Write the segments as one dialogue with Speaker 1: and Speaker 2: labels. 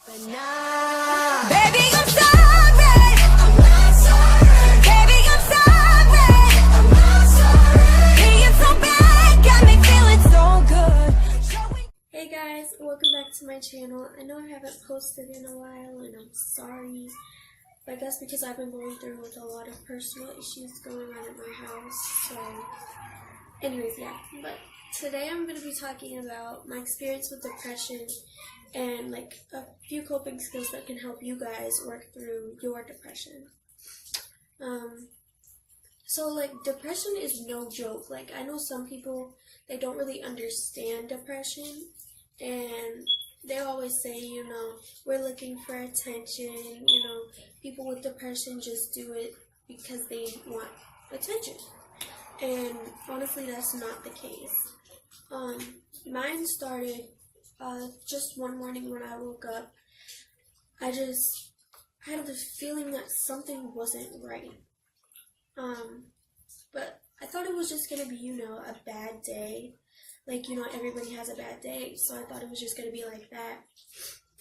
Speaker 1: But nah, baby, I'm sorry. I'm not sorry. Baby, I'm sorry. I'm not sorry. Being so bad got me feeling so good.
Speaker 2: Hey guys, welcome back to my channel. I know I haven't posted in a while and I'm sorry. But that's because I've been going through with a lot of personal issues going on at my house. So anyways, yeah. But today I'm going to be talking about my experience with depression and like a few coping skills that can help you guys work through your depression. So like depression is no joke. Like I know some people, they don't really understand depression and they always say, you know, we're looking for attention, you know, people with depression just do it because they want attention. And honestly, that's not the case. Mine started just one morning when I woke up. I had this feeling that something wasn't right. But I thought it was just going to be, you know, a bad day. Like, you know, everybody has a bad day, so I thought it was just going to be like that.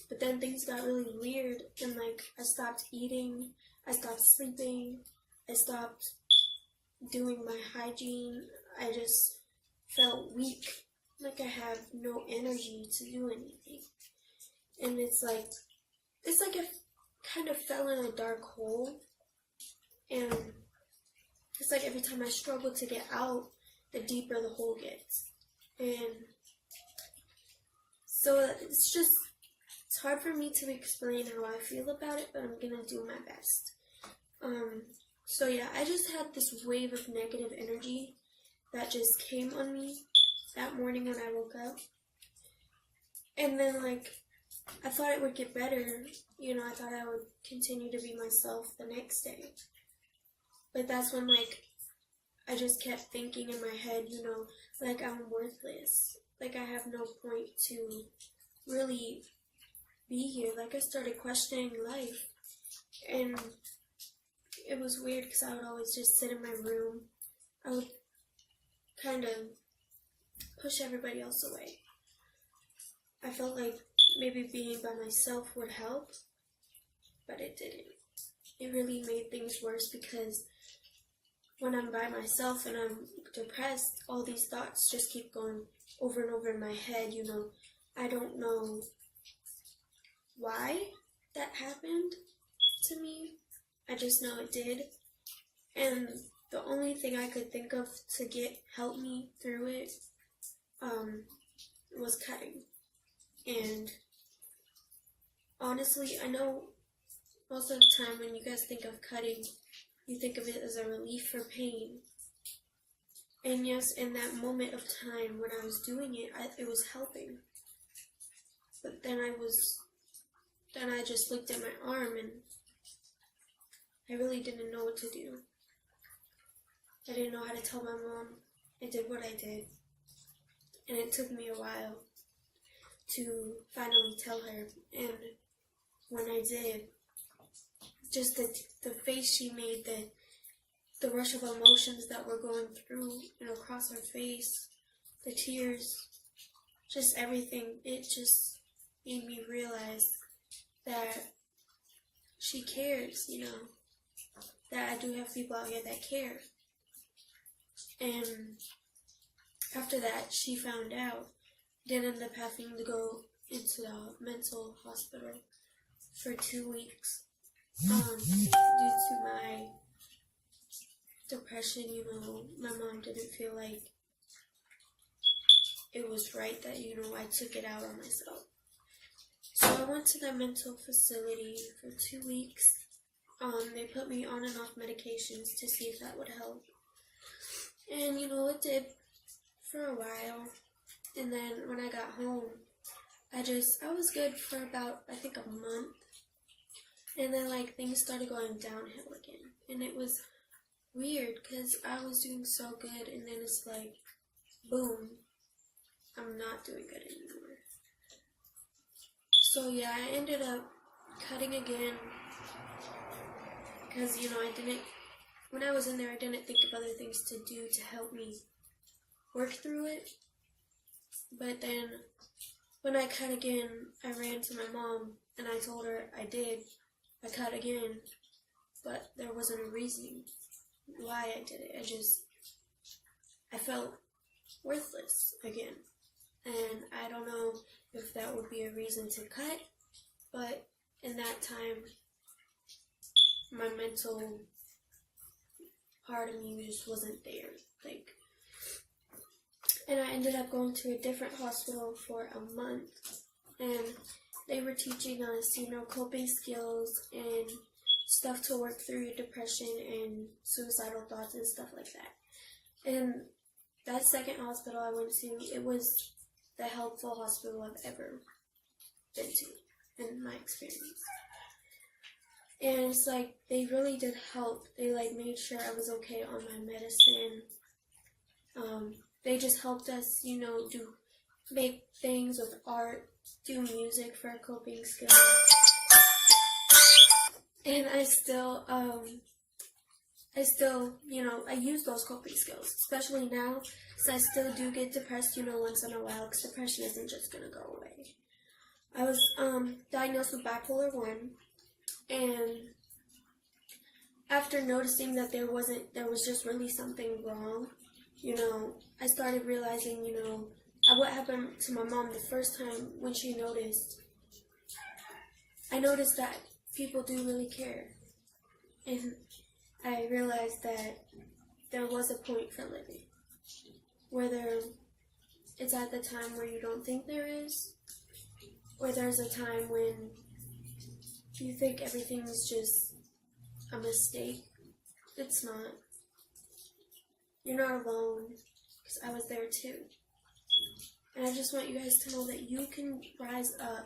Speaker 2: But then things got really weird, and, like, I stopped eating, I stopped sleeping, I stopped doing my hygiene. I just felt weak, like I have no energy to do anything. And it's like I kind of fell in a dark hole, and it's like every time I struggle to get out, the deeper the hole gets. And so it's hard for me to explain how I feel about it, but I'm gonna do my best. So yeah, I just had this wave of negative energy that just came on me that morning when I woke up. And then like, I thought it would get better, you know, I thought I would continue to be myself the next day. But that's when like, I just kept thinking in my head, you know, like I'm worthless. Like I have no point to really be here. Like I started questioning life. And it was weird because I would always just sit in my room. I would kind of push everybody else away. I felt like maybe being by myself would help, but it didn't. It really made things worse because when I'm by myself and I'm depressed, all these thoughts just keep going over and over in my head, you know. I don't know why that happened to me. I just know it did. And the only thing I could think of to help me through it was cutting. And honestly, I know most of the time when you guys think of cutting, you think of it as a relief for pain. And yes, in that moment of time when I was doing it, it was helping. But then I just looked at my arm and I really didn't know what to do. I didn't know how to tell my mom. I did what I did. And it took me a while to finally tell her. And when I did, just the face she made, the rush of emotions that were going through and across her face, the tears, just everything, it just made me realize that she cares, you know, that I do have people out here that care. And after that, she found out, did end up having to go into the mental hospital for 2 weeks. Due to my depression, you know, my mom didn't feel like it was right that, you know, I took it out on myself. So I went to the mental facility for 2 weeks. They put me on and off medications to see if that would help. And, you know, it did for a while. And then when I got home, I was good for about, I think, a month. And then, like, things started going downhill again. And it was weird because I was doing so good. And then it's like, boom, I'm not doing good anymore. So, yeah, I ended up cutting again. Because, you know, when I was in there, I didn't think of other things to do to help me work through it. But then when I cut again, I ran to my mom and I told her I did. I cut again, but there wasn't a reason why I did it. I felt worthless again. And I don't know if that would be a reason to cut, but in that time, my mental part of me just wasn't there. And I ended up going to a different hospital for a month, and they were teaching us, coping skills and stuff to work through your depression and suicidal thoughts and stuff like that. And that second hospital I went to, it was the helpful hospital I've ever been to in my experience. And it's like, they really did help. They made sure I was okay on my medicine. They just helped us, make things with art, do music for coping skills. And I still, I use those coping skills, especially now, because I still do get depressed, once in a while, because depression isn't just going to go away. I was diagnosed with bipolar 1, and after noticing that there was just really something wrong, I started realizing, what happened to my mom the first time when she noticed. I noticed that people do really care. And I realized that there was a point for living. Whether it's at the time where you don't think there is, or there's a time when you think everything is just a mistake. It's not. You're not alone, because I was there too. And I just want you guys to know that you can rise up.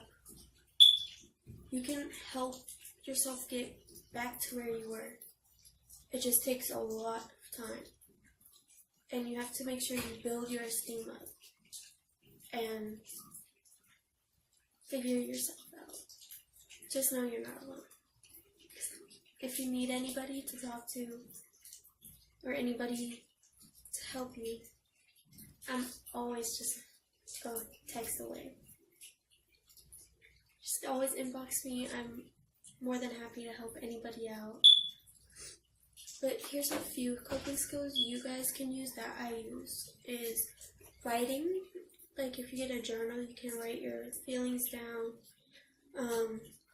Speaker 2: You can help yourself get back to where you were. It just takes a lot of time. And you have to make sure you build your esteem up and figure yourself out. Just know you're not alone. If you need anybody to talk to or anybody to help you, I'm always just go text away. Just always inbox me. I'm more than happy to help anybody out. But here's a few coping skills you guys can use that I use. Is writing. If you get a journal, you can write your feelings down.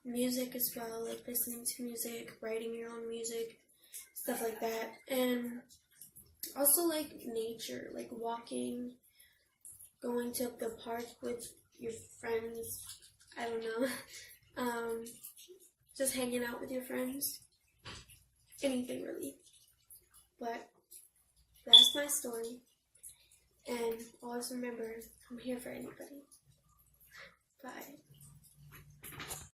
Speaker 2: Music as well, listening to music, writing your own music, stuff like that. And also nature, walking, going to the park with your friends, I don't know, just hanging out with your friends, anything really. But that's my story, and always remember, I'm here for anybody. Bye.